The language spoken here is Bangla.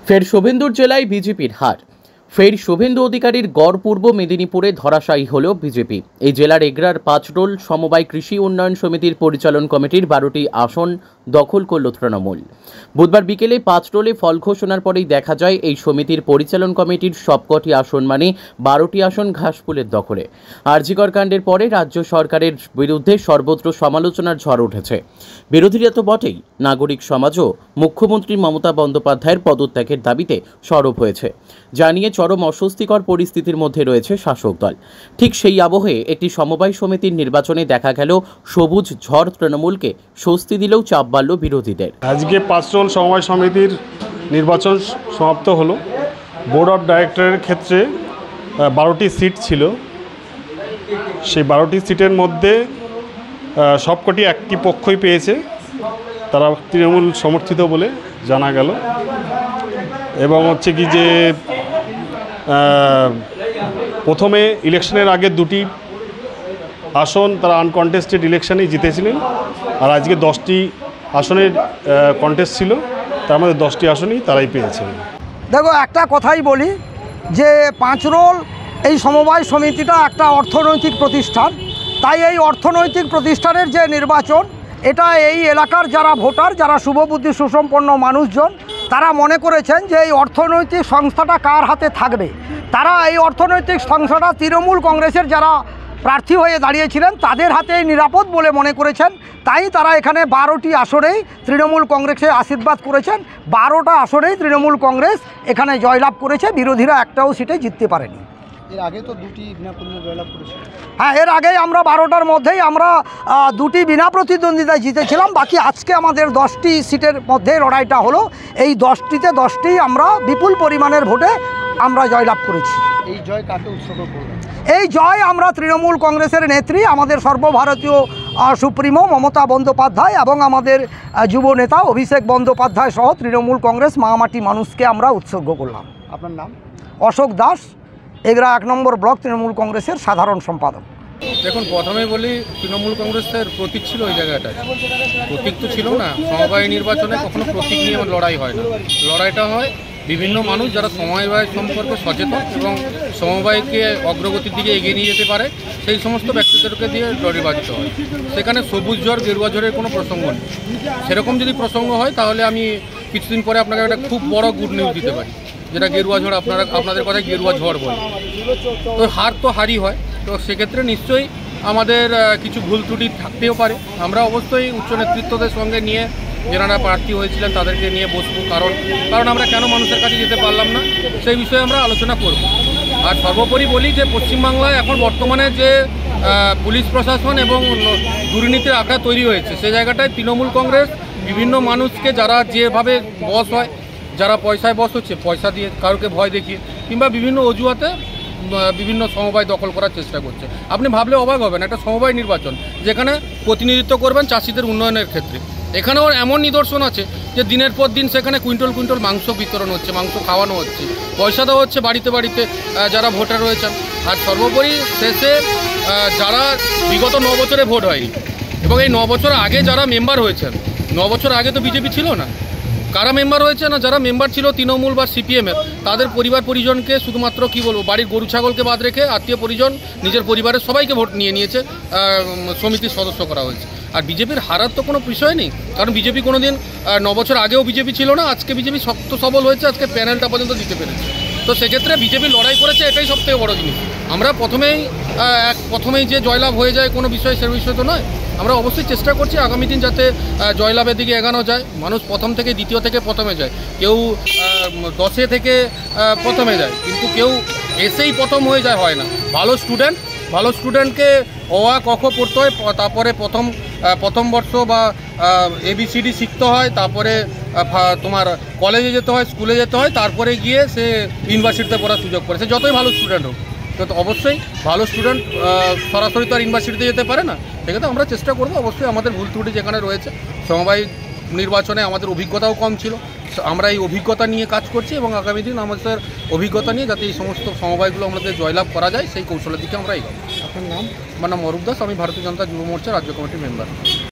ফের শুভেন্দুর জেলায় বিজেপির হার। ফের শুভেন্দু অধিকারীর গড় পূর্ব মেদিনীপুরে ধরাশায়ী হল বিজেপি। এই জেলার এগরার পাঁচরোল সমবায় কৃষি উন্নয়ন সমিতির পরিচালন কমিটির 12টি আসন দখল করল তৃণমূল। বুধবার বিকেলে পাঁচরোলে ফল ঘোষণার পরেই দেখা যায় এই সমিতির পরিচালন কমিটির সবকটি আসন মানে 12টি আসন ঘাসফুলের দখলে। আরজিকর কাণ্ডের পরে রাজ্য সরকারের বিরুদ্ধে সর্বত্র সমালোচনার ঝড় উঠেছে। বিরোধীরা তো বটেই, নাগরিক সমাজও মুখ্যমন্ত্রী মমতা বন্দ্যোপাধ্যায়ের পদত্যাগের দাবিতে সরব হয়েছে, জানিয়ে চরম অস্বস্তিকর পরিস্থিতির মধ্যে রয়েছে শাসক দল। ঠিক সেই আবহে একটি সমবায় সমিতির নির্বাচনে দেখা গেল সবুজ ঝড় তৃণমূলকে স্বস্তি দিলেও চাপ বাড়ল বিরোধীদের। আজকে পাঁচরোল সমবায় সমিতির নির্বাচন সমাপ্ত হলো। বোর্ড অফ ডাইরেক্টরের ক্ষেত্রে 12টি সিট ছিল। সেই 12টি সিটের মধ্যে সবকটি একটি পক্ষই পেয়েছে, তারা তৃণমূল সমর্থিত বলে জানা গেল। এবং হচ্ছে কি যে প্রথমে ইলেকশনের আগে 2টি আসন তারা আনকন্টেস্টেড ইলেকশনেই জিতেছিলেন, আর আজকে 10টি আসনের কন্টেস্ট ছিল, তার মধ্যে 10টি আসনই তারাই পেয়েছেন। দেখো, একটা কথাই বলি যে পাঁচরোল এই সমবায় সমিতিটা একটা অর্থনৈতিক প্রতিষ্ঠান। তাই এই অর্থনৈতিক প্রতিষ্ঠানের যে নির্বাচন, এটা এই এলাকার যারা ভোটার, যারা শুভবুদ্ধি সুসম্পন্ন মানুষজন, তারা মনে করেছেন যে এই অর্থনৈতিক সংস্থাটা কার হাতে থাকবে। তারা এই অর্থনৈতিক সংস্থাটা তৃণমূল কংগ্রেসের যারা প্রার্থী হয়ে দাঁড়িয়েছিলেন তাদের হাতে নিরাপদ বলে মনে করেছেন। তাই তারা এখানে 12টি আসনেই তৃণমূল কংগ্রেসে আশীর্বাদ করেছেন। 12টা আসনেই তৃণমূল কংগ্রেস এখানে জয়লাভ করেছে, বিরোধীরা একটাও সিটে জিততে পারেনি। এর আগে তো 2টি বিনা প্রতিদ্বন্দ্বিতায় জয়লাভ করেছে। হ্যাঁ, এর আগেই আমরা 12টার মধ্যেই আমরা 2টি বিনা প্রতিদ্বন্দ্বিতায় জিতেছিলাম। বাকি আজকে আমাদের 10টি সিটের মধ্যে লড়াইটা হলো। এই 10টিতে 10টিই আমরা বিপুল পরিমাণের ভোটে আমরা জয়লাভ করেছি। এই জয় কাকে উৎসর্গ করবেন? এই জয় আমরা তৃণমূল কংগ্রেসের নেত্রী, আমাদের সর্বভারতীয় সুপ্রিমো মমতা বন্দ্যোপাধ্যায় এবং আমাদের যুব নেতা অভিষেক বন্দ্যোপাধ্যায় সহ তৃণমূল কংগ্রেস মামাটি মানুষকে আমরা উৎসর্গ করলাম। আপনার নাম? অশোক দাস, এগরা 1 নম্বর ব্লক তৃণমূল কংগ্রেসের সাধারণ সম্পাদক। দেখুন, প্রথমেই বলি, তৃণমূল কংগ্রেসের প্রতীক ছিল ওই জায়গাটায়। প্রতীক তো ছিল না। সমবায় নির্বাচনে কখনো প্রতীক নিয়ে লড়াই হয় না। লড়াইটা হয় বিভিন্ন মানুষ যারা সমবায় সম্পর্কে সচেতন এবং সমবায়কে অগ্রগতির দিকে এগিয়ে নিয়ে যেতে পারে, সেই সমস্ত ব্যক্তিদেরকে দিয়ে নির্বাচিত হয়। সেখানে সবুজ ঝড় গেরুয়া ঝড়ের কোনো প্রসঙ্গ নেই। সেরকম যদি প্রসঙ্গ হয় তাহলে আমি কিছুদিন পরে আপনাকে একটা খুব বড় গুড নিউজ দিতে পারি, যেটা গেরুয়া ঝড় আপনাদের কথায় গেরুয়া ঝড় বলে। তো হার তো হারই হয়। তো সেক্ষেত্রে নিশ্চয়ই আমাদের কিছু ভুল ত্রুটি থাকতেও পারে। আমরা অবশ্যই উচ্চ নেতৃত্বদের সঙ্গে নিয়ে, যারা প্রার্থী হয়েছিলেন তাদেরকে নিয়ে বসবো, কারণ আমরা কেন মানুষের কাছে যেতে পারলাম না সেই বিষয়ে আমরা আলোচনা করব। আর সর্বোপরি বলি যে পশ্চিমবাংলায় এখন বর্তমানে যে পুলিশ প্রশাসন এবং দুর্নীতির আখড়া তৈরি হয়েছে, সেই জায়গাটায় তৃণমূল কংগ্রেস বিভিন্ন মানুষকে, যারা যেভাবে বস হয়, যারা পয়সায় বস হচ্ছে, পয়সা দিয়ে কারোকে ভয় দেখিয়ে কিংবা বিভিন্ন অজুহাতে বিভিন্ন সমবায় দখল করার চেষ্টা করছে। আপনি ভাবলে অবাক হবেন, একটা সমবায় নির্বাচন যেখানে প্রতিনিধিত্ব করবেন চাষিদের উন্নয়নের ক্ষেত্রে, এখানেও এমন নিদর্শন আছে যে দিনের পর দিন সেখানে কুইন্টল কুইন্টল মাংস বিতরণ হচ্ছে, মাংস খাওয়ানো হচ্ছে, পয়সা দেওয়া হচ্ছে বাড়িতে বাড়িতে যারা ভোটার রয়েছেন। আর সর্বোপরি শেষে যারা বিগত 9 বছরে ভোট হয়নি এবং এই 9 বছর আগে যারা মেম্বার হয়েছেন, 9 বছর আগে তো বিজেপি ছিল না, কারা মেম্বার হয়েছে না, যারা মেম্বার ছিল তৃণমূল বা সিপিএমের, তাদের পরিবার পরিজনকে শুধুমাত্র কি বলবো, বাড়ির গরু ছাগলকে বাদ রেখে আত্মীয় পরিজন, নিজের পরিবারের সবাইকে ভোট নিয়েছে, সমিতির সদস্য করা হয়েছে। আর বিজেপির হারার তো কোনো বিষয় নেই, কারণ বিজেপি কোনো দিন 9 বছর আগেও বিজেপি ছিল না, আজকে বিজেপি শক্ত সবল হয়েছে, আজকে প্যানেলটা পর্যন্ত দিতে পেরেছে। তো সেক্ষেত্রে বিজেপি লড়াই করেছে, এটাই সবথেকে বড় জিনিস। আমরা প্রথমেই যে জয়লাভ হয়ে যায় কোনো বিষয়, সে বিষয় তো নয়। আমরা অবশ্যই চেষ্টা করছি আগামী দিন যাতে জয়লাভের দিকে এগানো যায়। মানুষ প্রথম থেকে দ্বিতীয় থেকে প্রথমে যায়, কেউ 10 থেকে প্রথমে যায়, কিন্তু কেউ এসেই প্রথম হয়ে যায় হয় না। ভালো স্টুডেন্টকে অ আ ক খ পড়তে হয়, তারপরে প্রথম বর্ষ বা ABCD শিখতে হয়, তারপরে তোমার কলেজে যেতে হয়, স্কুলে যেতে হয়, তারপরে গিয়ে সে ইউনিভার্সিটিতে পড়ার সুযোগ পড়ে, সে যতই ভালো স্টুডেন্ট হোক। তো অবশ্যই ভালো স্টুডেন্ট সরাসরি তো আর ইউনিভার্সিটিতে যেতে পারে না। সেক্ষেত্রে আমরা চেষ্টা করবো, অবশ্যই আমাদের ভুল ত্রুটি যেখানে রয়েছে, সমবায় নির্বাচনে আমাদের অভিজ্ঞতাও কম ছিল, আমরা এই অভিজ্ঞতা নিয়ে কাজ করছি এবং আগামী দিন আমাদের অভিজ্ঞতা নিয়ে যাতে এই সমস্ত সমবায়গুলো আমাদের জয়লাভ করা যায় সেই কৌশলের দিকে আমরা এগোবো। আপনার নাম? আমার নাম অরূপ দাস, আমি ভারতীয় জনতা যুব মোর্চা রাজ্য কমিটির মেম্বার।